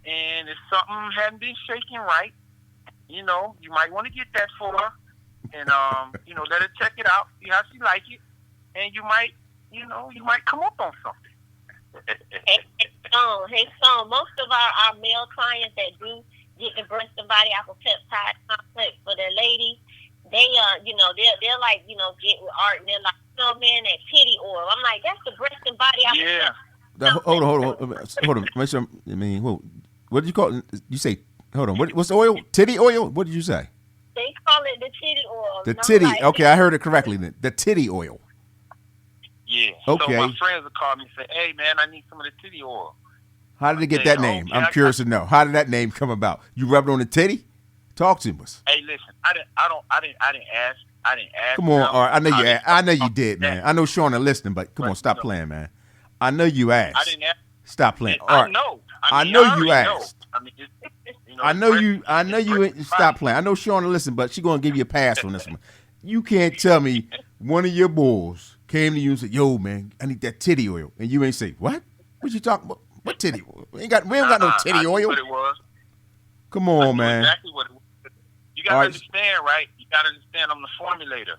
and if something hadn't been shaking right, you might want to get that for her, and let her check it out, see how she like it, and you might come up on something. Hey, most of our male clients that do get the breast and body apple peptide complex for their ladies, they they're like, get with Art, and they're like, man, that titty oil. I'm like, that's the breast and body apple peptide. Hold on. Make sure. I mean, what did you call it? You say, hold on. What's the oil? Titty oil? What did you say? They call it the titty oil. The titty. Okay, I heard it correctly then. The titty oil. Yeah. Okay. So my friends will call me and say, "Hey, man, I need some of the titty oil." How did it get that name? I'm curious to know. How did that name come about? You rubbed it on the titty? Talk to us. Hey, listen, I didn't ask. Come on, Art. I know you did, man. I know Shanna listening, but come on, stop playing, man. I know you asked. I didn't ask. Stop playing, Art. I know. I know you asked. I know you. Stop playing. I know Shanna listen, but she gonna give you a pass on this one. You can't tell me one of your boys came to you and said, "Yo, man, I need that titty oil," and you ain't say, "What? What you talking about? What titty oil? We ain't got no titty oil." What it was. Come on, man. Exactly what it was. You gotta understand, right? You gotta understand. I'm the formulator.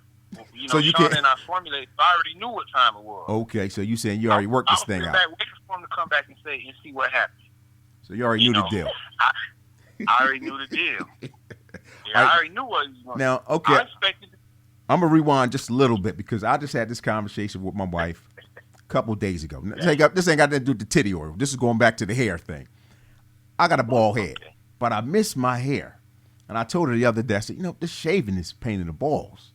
So you Sean can't. and I formulated. So I already knew what time it was. Okay, so you saying you already worked this thing out. Waiting for him to come back and see what happened. So you already knew the deal. I already knew the deal. Yeah, All right. I already knew what he was going to do. Now, okay, I expected. I'm gonna rewind just a little bit because I just had this conversation with my wife a couple days ago. This ain't got nothing to do with the titty oil. This is going back to the hair thing. I got a bald head, Okay. but I miss my hair. And I told her the other day, I said, this shaving is pain in the balls.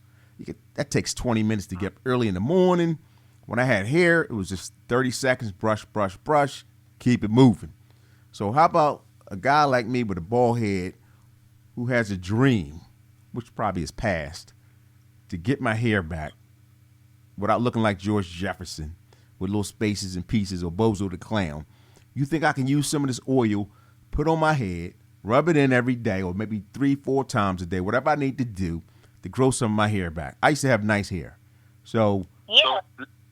That takes 20 minutes to get up early in the morning. When I had hair, it was just 30 seconds, brush, brush, brush, keep it moving. So how about a guy like me with a bald head who has a dream, which probably is past, to get my hair back without looking like George Jefferson with little spaces and pieces or Bozo the Clown? You think I can use some of this oil, put on my head, rub it in every day or maybe 3-4 times a day, whatever I need to do to grow some of my hair back? I used to have nice hair. So, Yeah.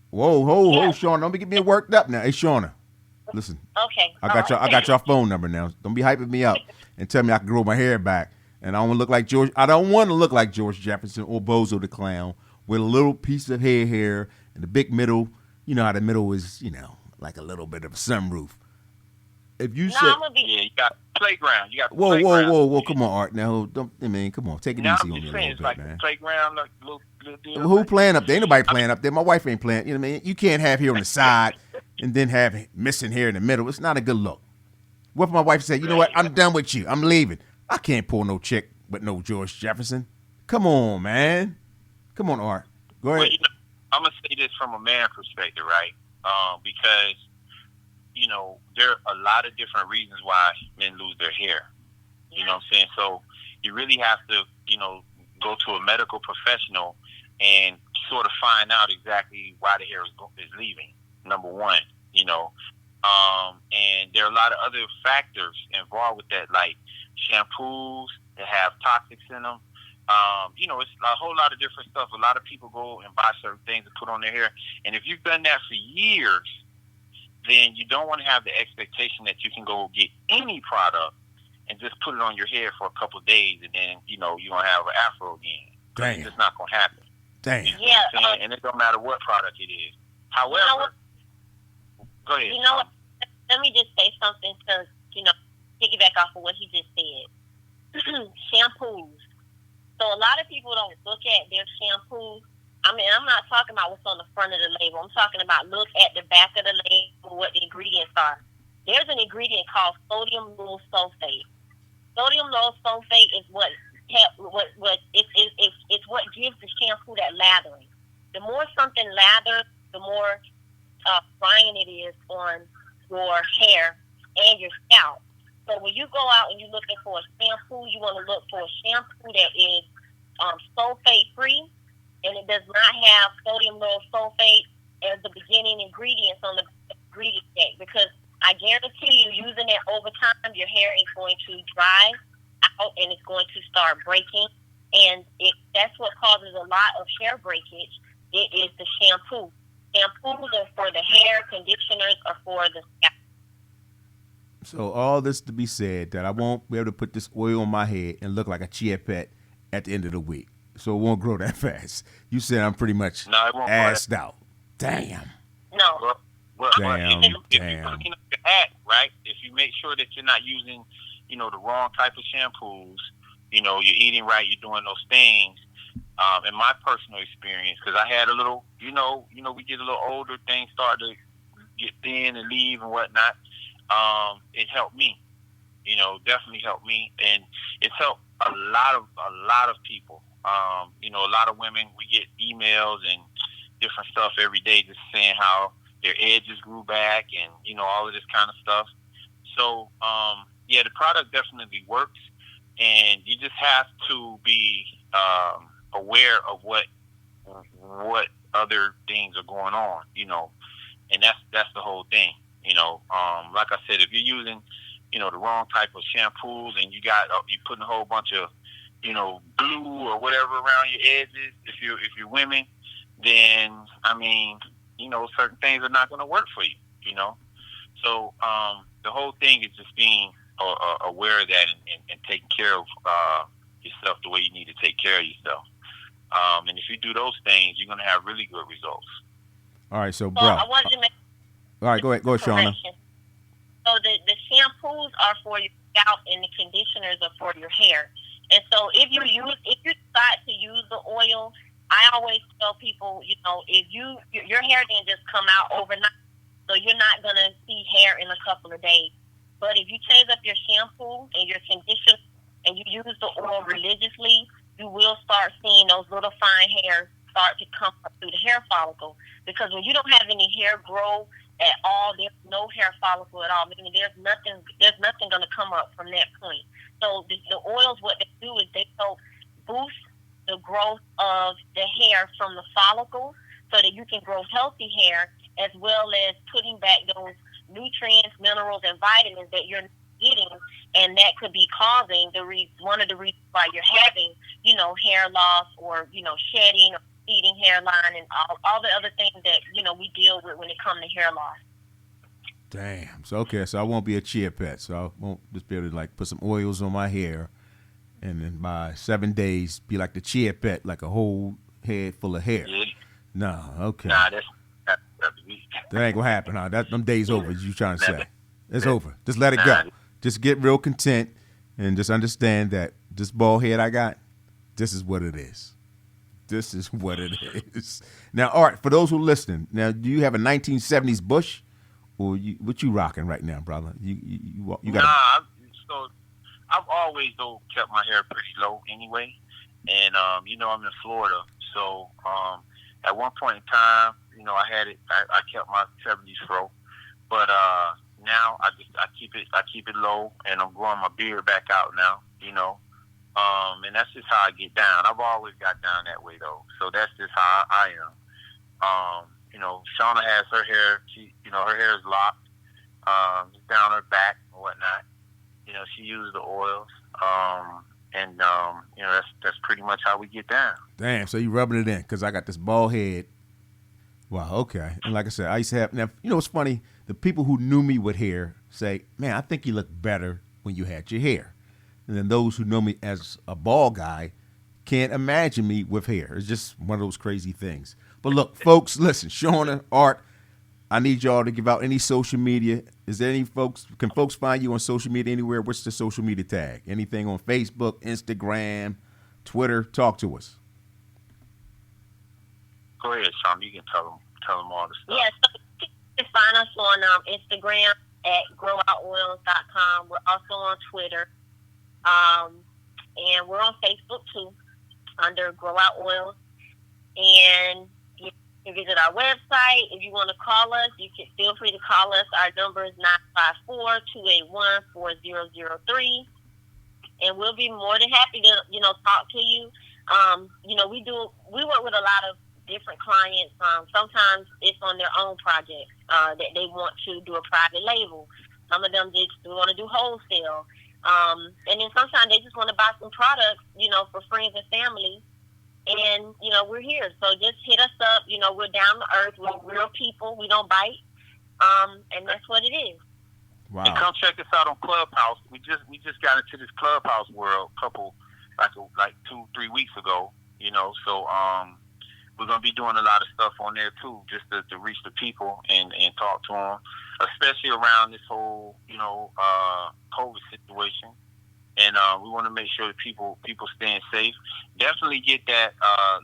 whoa, Yeah. Shauna, don't be getting me worked up now. Hey, Shauna, listen, Okay. I got your phone number now. Don't be hyping me up and tell me I can grow my hair back. And I don't want to look like George. I don't want to look like George Jefferson or Bozo the Clown with a little piece of hair and the big middle. You know how the middle is, like a little bit of a sunroof. If you No, say, I'm gonna be. Yeah, you got playground. You got the whoa, playground. come on, Art. Now, come on, take it Now easy I'm on me just a saying, little it's bit, like man. the playground, like little deal. Who playing up there? Ain't nobody playing up there. My wife ain't playing. You know what I mean? You can't have hair on the side and then have missing hair in the middle. It's not a good look. What if my wife said, you know what? I'm done with you. I'm leaving. I can't pull no chick with no George Jefferson. Come on, man. Come on, Art. Go ahead. Well, I'm gonna say this from a man perspective, right? Because there are a lot of different reasons why men lose their hair. You know what I'm saying? So you really have to, go to a medical professional and sort of find out exactly why the hair is leaving. Number one, and there are a lot of other factors involved with that, like shampoos that have toxics in them. It's a whole lot of different stuff. A lot of people go and buy certain things to put on their hair, and if you've done that for years, then you don't want to have the expectation that you can go get any product and just put it on your hair for a couple of days, and then you're gonna have an afro again. Damn. It's just not gonna happen. Damn. You know what I'm saying? And it don't matter what product it is. However, go ahead. You know what? Let me just say something to piggyback off of what he just said. Shampoos. So a lot of people don't look at their shampoos. I mean, I'm not talking about what's on the front of the label. I'm talking about look at the back of the label, what the ingredients are. There's an ingredient called sodium lauryl sulfate. Sodium lauryl sulfate is it's what gives the shampoo that lathering. The more something lathers, the more drying it is on your hair and your scalp. So when you go out and you're looking for a shampoo, you want to look for a shampoo that is sulfate free, and it does not have sodium lauryl sulfate as the beginning ingredients on the ingredient deck, because I guarantee you, using it over time, your hair is going to dry out and it's going to start breaking, and that's what causes a lot of hair breakage. It is the shampoo. Shampoos are for the hair, conditioners are for the scalp. So all this to be said that I won't be able to put this oil on my head and look like a chia pet at the end of the week. So it won't grow that fast. You said I'm pretty much assed out. Damn. No. Well, Damn. if you're cooking up your act, right? If you make sure that you're not using, the wrong type of shampoos, you're eating right, you're doing those things. In my personal experience, because I had a little, we get a little older, things start to get thin and leave and whatnot. It helped me, definitely helped me, and it's helped a lot of people. A lot of women, we get emails and different stuff every day just saying how their edges grew back and, all of this kind of stuff. So, the product definitely works, and you just have to be aware of what other things are going on, and that's the whole thing. Like I said, if you're using, the wrong type of shampoos and you putting a whole bunch of, glue or whatever around your edges, if you're women, then certain things are not going to work for you. So the whole thing is just being aware of that and taking care of yourself the way you need to take care of yourself. And if you do those things, you're going to have really good results. All right, so bro. I wanted to make all right, go ahead, Shauna. So the shampoos are for your scalp and the conditioners are for your hair. And so if you decide to use the oil, I always tell people, if your hair didn't just come out overnight, so you're not gonna see hair in a couple of days. But if you change up your shampoo and your conditioner and you use the oil religiously, you will start seeing those little fine hairs start to come up through the hair follicle. Because when you don't have any hair grow at all, there's no hair follicle at all. Meaning there's nothing going to come up from that point. So the oils, what they do is they help boost the growth of the hair from the follicle so that you can grow healthy hair, as well as putting back those nutrients, minerals, and vitamins that you're getting, and that could be causing one of the reasons why you're having, hair loss or, shedding or receding hairline and all the other things that, we deal with when it comes to hair loss. Damn. So I won't be a chia pet. So I won't just be able to put some oils on my hair, and then by 7 days be like the chia pet, like a whole head full of hair. Yeah. No, okay. Nah, that's weak. That ain't gonna happen. Huh? Them days over. As you trying to say? It's over. Just let it go. Just get real content and just understand that this bald head I got, this is what it is. This is what it is. Now, Art, for those who are listening, now, do you have a 1970s bush, or what you rocking right now, brother? You got? So I've always kept my hair pretty low anyway, and I'm in Florida, so at one point in time, I had it. I kept my 70s fro, but now I keep it low, and I'm growing my beard back out now. And that's just how I get down. I've always got down that way though, so that's just how I am. Shauna has her hair. Her hair is locked, down her back and whatnot. She uses the oils, and that's pretty much how we get down. Damn, so you rubbing it in, because I got this bald head. Wow, okay. And like I said, I used to have, now, it's funny, the people who knew me with hair say, man, I think you look better when you had your hair. And then those who know me as a bald guy can't imagine me with hair. It's just one of those crazy things. But look, folks, listen, Shauna, Art, I need y'all to give out any social media. Is there can folks find you on social media anywhere? What's the social media tag? Anything on Facebook, Instagram, Twitter? Talk to us. Go ahead, Sean. You can tell them all the stuff. Yeah, so you can find us on Instagram at growoutoils.com. We're also on Twitter. And we're on Facebook too, under Grow Out Oils. And you can visit our website. If you want to call us, you can feel free to call us. Our number is 954-281-4003. And we'll be more than happy to, talk to you. We work with a lot of different clients. Sometimes it's on their own projects that they want to do a private label. Some of them just want to do wholesale. And then sometimes they just want to buy some products, for friends and family. And, we're here. So just hit us up. We're down to earth. We're real people. We don't bite. And that's what it is. Wow. And come check us out on Clubhouse. We just got into this Clubhouse world like 2-3 weeks ago, So we're going to be doing a lot of stuff on there too, just to reach the people and talk to them, especially around this whole, COVID situation. And we want to make sure that people staying safe. Definitely get that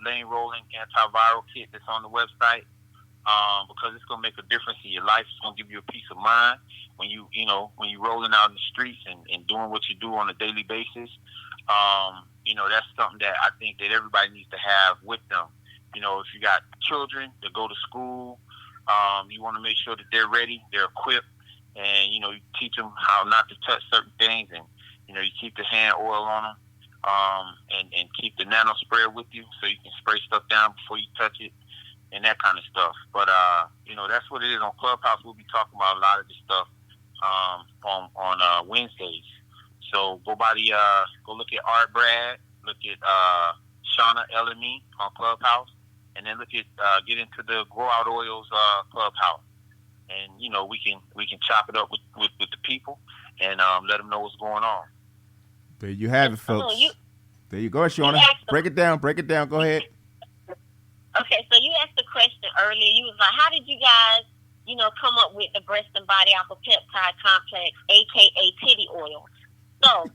Lane Rolling antiviral kit that's on the website, because it's going to make a difference in your life. It's going to give you a peace of mind when when you're rolling out in the streets and doing what you do on a daily basis. That's something that I think that everybody needs to have with them. If you got children that go to school, you want to make sure that they're ready, they're equipped, and, you teach them how not to touch certain things, and, you keep the hand oil on them, and keep the nano sprayer with you so you can spray stuff down before you touch it and that kind of stuff. But, that's what it is on Clubhouse. We'll be talking about a lot of this stuff on Wednesdays. So go look at Art Brad, look at Shauna LME on Clubhouse, and then look at get into the Grow Out Oils Clubhouse, and we can chop it up with the people and let them know what's going on. There you have it, folks. There you go, Shauna. Break it down. Go ahead. Okay, so you asked a question earlier. You was like, how did you guys, come up with the breast and body aqua peptide complex, aka titty oil? So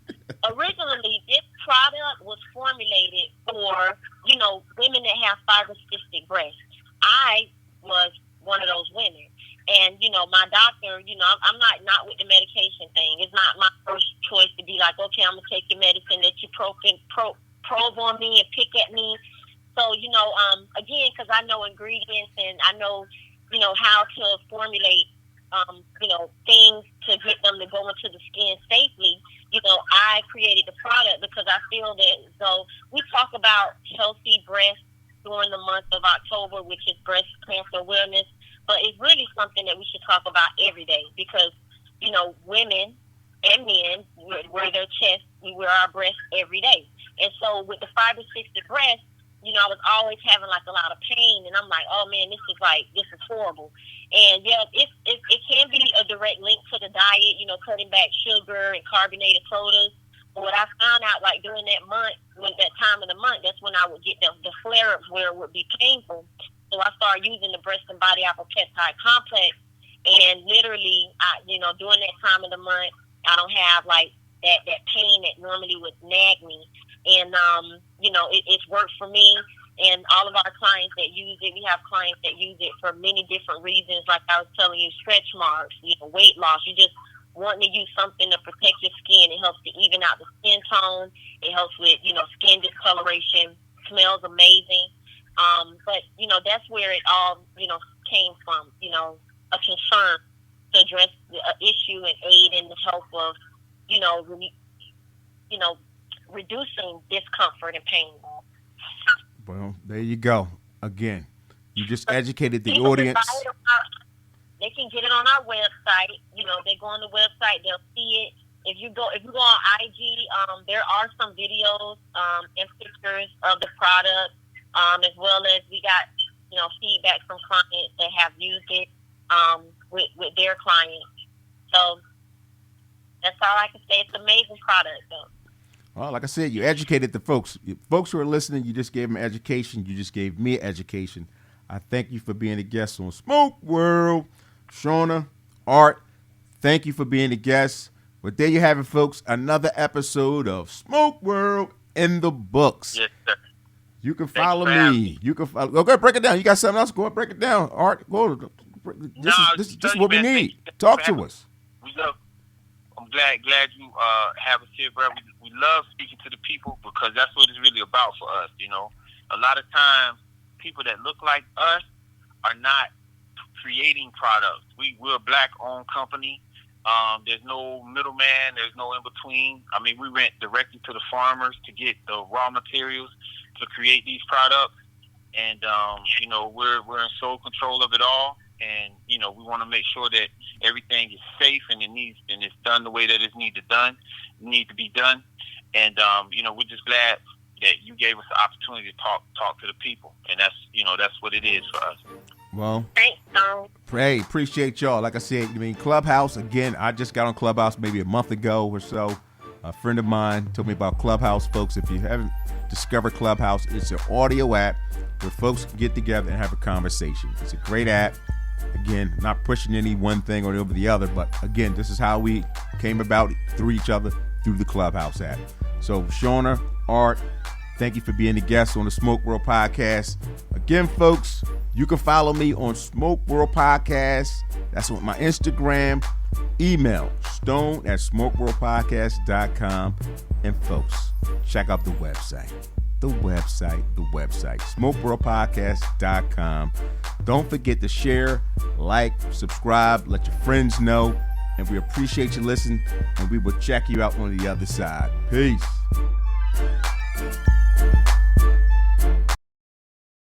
originally, this product was formulated for, you know, women that have fibrocystic breasts. I was one of those women. And, you know, my doctor, you know, I'm not with the medication thing. It's not my first choice to be like, okay, I'm going to take your medicine that you probe on me and pick at me. So, you know, again, because I know ingredients and I know, you know, how to formulate, you know, things to get them to go into the skin safely, you know, I created the product because I feel that, so we talk about healthy breasts during the month of October, which is breast cancer awareness, but it's really something that we should talk about every day because, you know, women and men wear their chest, we wear our breasts every day. And so with the fibrocystic breast, you know, I was always having like a lot of pain, and I'm like, oh man, this is horrible. And yeah, it can be a direct link to the diet, you know, cutting back sugar and carbonated sodas. But what I found out, like during that month, when that time of the month, that's when I would get the flare-ups where it would be painful. So I started using the breast and body apple peptide complex, and literally, you know, during that time of the month, I don't have like that pain that normally would nag me. And, you know, it's worked for me and all of our clients that use it. We have clients that use it for many different reasons. Like I was telling you, stretch marks, you know, weight loss. You just want to use something to protect your skin. It helps to even out the skin tone. It helps with, you know, skin discoloration. Smells amazing. But, you know, that's where it all, you know, came from, you know, a concern to address the issue and aid in the health of, you know, reducing discomfort and pain. Well, there you go. Again, you just educated the People audience. They can get it on our website. You know, they go on the website, they'll see it. If you go on IG, there are some videos and pictures of the product, as well as we got, you know, feedback from clients that have used it with their clients. So that's all I can say. It's an amazing product, though. Well, like I said, you educated the folks. Folks who are listening, you just gave them education. You just gave me education. I thank you for being a guest on Smoke World. Shanna, Art, thank you for being a guest. But there you have it, folks. Another episode of Smoke World in the books. Yes, sir. You can follow me. You can follow. Go ahead, break it down. You got something else? Go ahead, break it down. Art, go. This is what we need. Talk to us. I'm glad you have us here, bro. We love speaking to the people because that's what it's really about for us. You know, a lot of times people that look like us are not creating products. We're a black-owned company. There's no middleman. There's no in-between. I mean, we rent directly to the farmers to get the raw materials to create these products. And, you know, we're in sole control of it all. And, you know, we want to make sure that everything is safe and it's done the way that it need to be done. And, you know, we're just glad that you gave us the opportunity to talk to the people. And that's what it is for us. Well, Thanks, Tom. hey, appreciate y'all. Like I said, I mean, Clubhouse, again, I just got on Clubhouse maybe a month ago or so. A friend of mine told me about Clubhouse, folks. If you haven't discovered Clubhouse, it's an audio app where folks can get together and have a conversation. It's a great app. Again, not pushing any one thing or over the other, but again, this is how we came about through each other through the Clubhouse app. So, Shanna, Art, thank you for being a guest on the Smoke World Podcast. Again, folks, you can follow me on Smoke World Podcast. That's on my Instagram. Email stone@smokeworldpodcast.com. And folks, check out the website. The website, smokeworldpodcast.com. Don't forget to share, like, subscribe, let your friends know. And we appreciate you listening, and we will check you out on the other side. Peace.